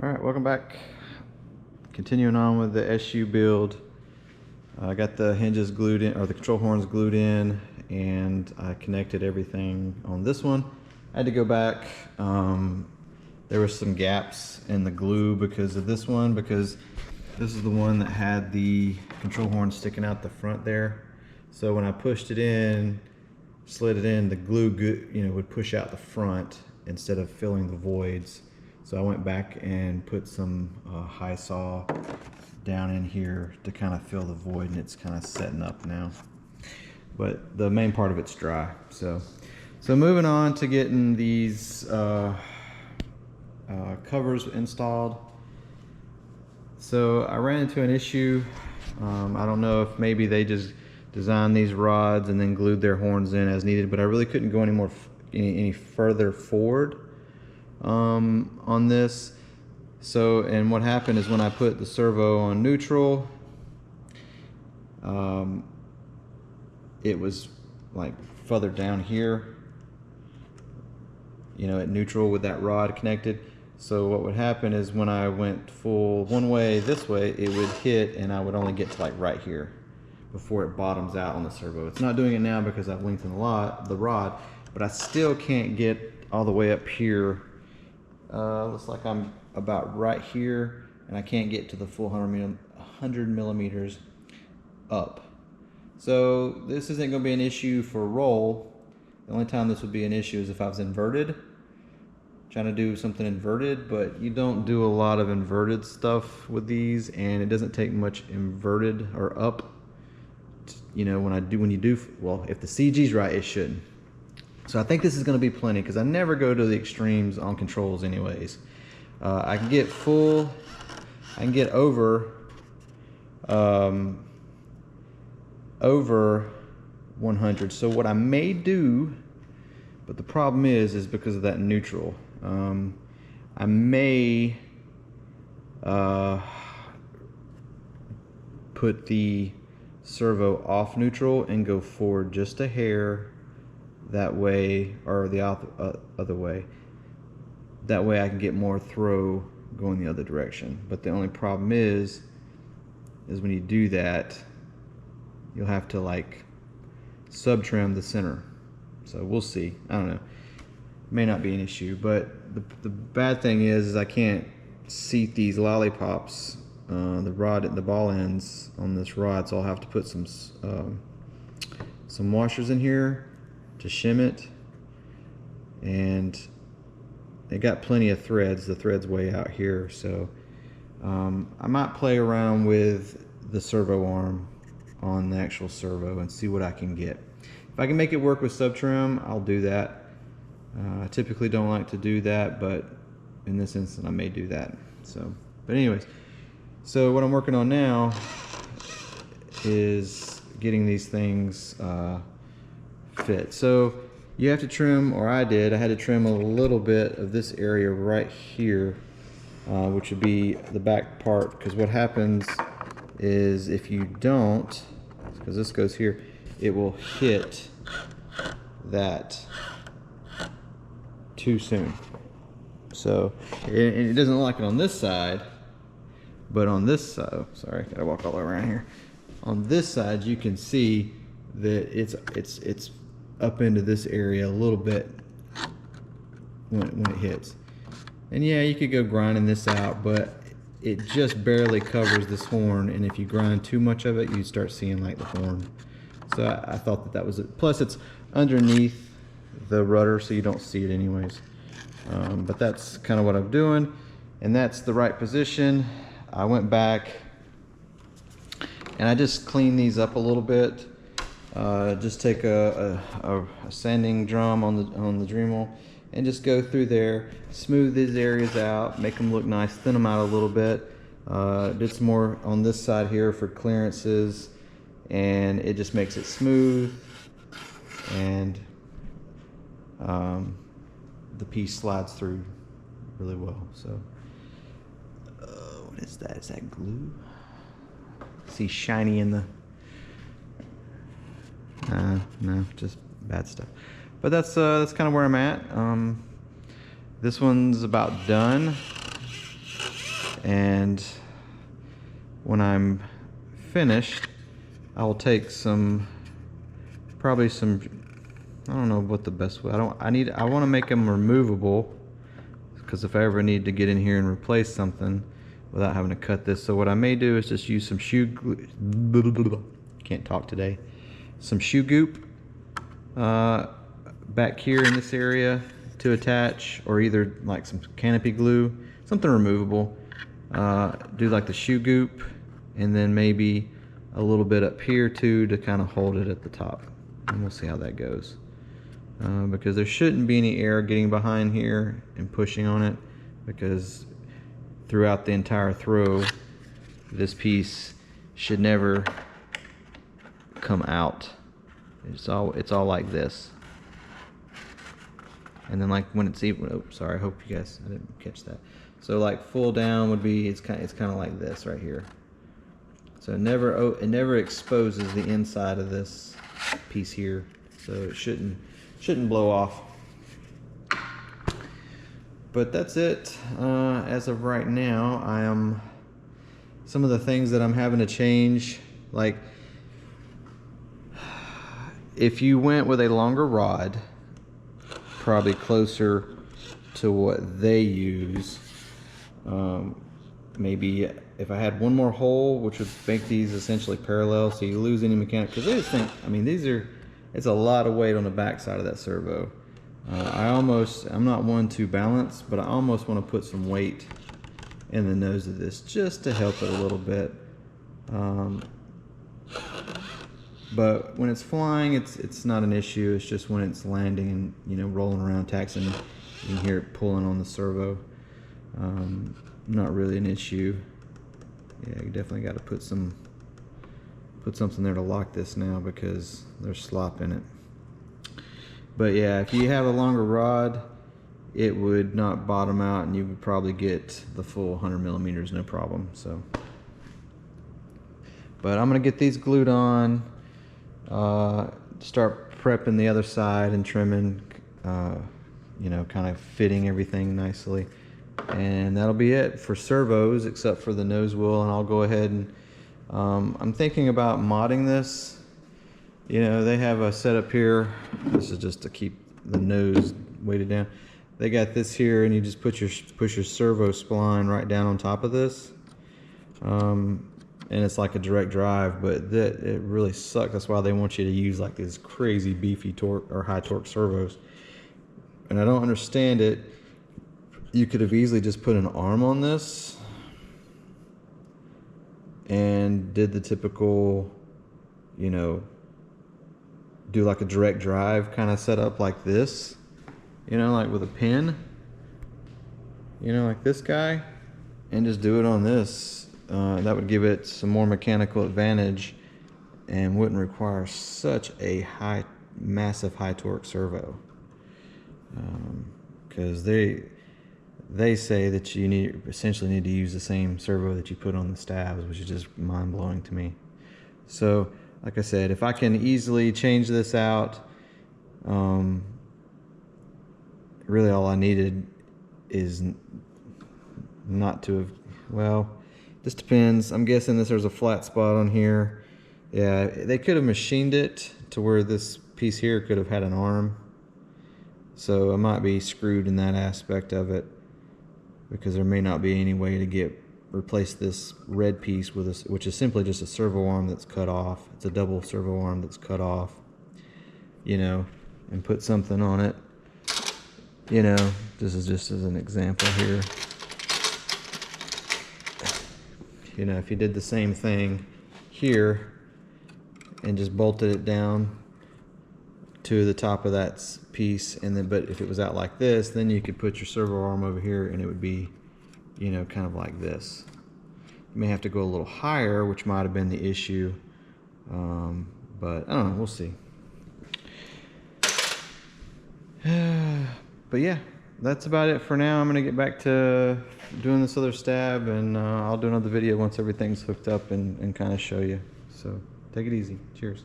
All right, welcome back. Continuing on with the SU build. I got the hinges glued in, or the control horns glued in, and I connected everything on this one. I had to go back. There were some gaps in the glue because of this one, because this is the one that had the control horn sticking out the front there. So when I pushed it in, slid it in, the glue would push out the front instead of filling the voids. So I went back and put some high saw down in here to kind of fill the void, and it's kind of setting up now. But the main part of it's dry. So moving on to getting these covers installed. So I ran into an issue. I don't know if maybe they just designed these rods and then glued their horns in as needed, but I really couldn't go any further forward on this. So, and what happened is when I put the servo on neutral, it was like further down here, at neutral with that rod connected. So what would happen is when I went full one way, this way, it would hit and I would only get to like right here before it bottoms out on the servo. It's not doing it now because I've lengthened the rod, but I still can't get all the way up here. Looks like I'm about right here, and I can't get to the full 100 millimeters up. So this isn't going to be an issue for roll. The only time this would be an issue is if I was inverted, trying to do something inverted, but you don't do a lot of inverted stuff with these, and it doesn't take much inverted or up. When you do, well, if the CG's right, it shouldn't. So I think this is going to be plenty, because I never go to the extremes on controls anyways. I can get over 100. So what I may do, but the problem is because of that neutral, I may put the servo off neutral and go forward just a hair that way, or the other way. That way I can get more throw going the other direction. But the only problem is when you do that, you'll have to like sub trim the center. So we'll see. I don't know. May not be an issue, but the bad thing is I can't seat these lollipops, the ball ends on this rod, so I'll have to put some washers in here to shim it, and it got plenty of threads. The thread's way out here, so I might play around with the servo arm on the actual servo and see what I can get. If I can make it work with sub trim, I'll do that. I typically don't like to do that, but in this instance I may do that. But anyways, so what I'm working on now is getting these things fit. So you have to trim, or I had to trim a little bit of this area right here, which would be the back part, because what happens is if you don't, because this goes here, it will hit that too soon. So it doesn't look like it on this side, but on this side, sorry, gotta walk all the way around here. On this side, you can see that it's up into this area a little bit when it hits. And yeah, you could go grinding this out, but it just barely covers this horn, and if you grind too much of it, you start seeing like the horn. So I thought that was it. Plus it's underneath the rudder, so you don't see it anyways. But that's kind of what I'm doing, and that's the right position. I went back and I just cleaned these up a little bit. Just take a sanding drum on the Dremel and just go through there, smooth these areas out, make them look nice, thin them out a little bit. Did some more on this side here for clearances, and it just makes it smooth, and the piece slides through really well. So what is that? Is that glue? See shiny in the no, just bad stuff. But that's kind of where I'm at. This one's about done. And when I'm finished, I'll take probably some, I don't know what the best way, I want to make them removable, because if I ever need to get in here and replace something without having to cut this. So what I may do is just use some shoe glue, can't talk today, some shoe goop back here in this area to attach, or either like some canopy glue, something removable. Do like the shoe goop, and then maybe a little bit up here too to kind of hold it at the top, and we'll see how that goes. Because there shouldn't be any air getting behind here and pushing on it, because throughout the entire throw this piece should never come out. It's all like this. And then like when it's even, oh sorry, I hope you guys, I didn't catch that. So like full down would be, it's kind of like this right here. So it never exposes the inside of this piece here, so it shouldn't blow off. But that's it as of right now. Some of the things that I'm having to change, like if you went with a longer rod, probably closer to what they use, maybe if I had one more hole, which would make these essentially parallel, so you lose any mechanic, because I just think, I mean, it's a lot of weight on the back side of that servo. I'm not one to balance, but I almost want to put some weight in the nose of this just to help it a little bit. But when it's flying, it's not an issue. It's just when it's landing and, you know, rolling around, taxiing, you can hear it pulling on the servo. Not really an issue. Yeah, you definitely got to put something there to lock this now, because there's slop in it. But yeah, if you have a longer rod, it would not bottom out, and you would probably get the full 100 millimeters, no problem. So, but I'm gonna get these glued on, start prepping the other side and trimming, you know, kind of fitting everything nicely. And that'll be it for servos, except for the nose wheel. And I'll go ahead and I'm thinking about modding this. You know, they have a setup here. This is just to keep the nose weighted down. They got this here, and you just push your servo spline right down on top of this, and it's like a direct drive. But it really sucks. That's why they want you to use like these crazy beefy torque or high torque servos. And I don't understand it. You could have easily just put an arm on this and did the typical, you know, do like a direct drive kind of setup like this, you know, like with a pin, you know, like this guy, and just do it on this. That would give it some more mechanical advantage and wouldn't require such a massive high torque servo, because they say that you essentially need to use the same servo that you put on the stabs, which is just mind-blowing to me. So like I said, if I can easily change this out, really all I needed is not to have, well, this depends. I'm guessing there's a flat spot on here. Yeah, they could have machined it to where this piece here could have had an arm. So it might be screwed in that aspect of it, because there may not be any way to replace this red piece with this, which is simply just a servo arm that's cut off. It's a double servo arm that's cut off, you know, and put something on it. You know, this is just as an example here. You know, if you did the same thing here and just bolted it down to the top of that piece, and then, but if it was out like this, then you could put your servo arm over here and it would be, you know, kind of like this. You may have to go a little higher, which might have been the issue, but I don't know, we'll see. But yeah, that's about it for now. I'm gonna get back to doing this other stab, and I'll do another video once everything's hooked up and kind of show you. So take it easy. Cheers.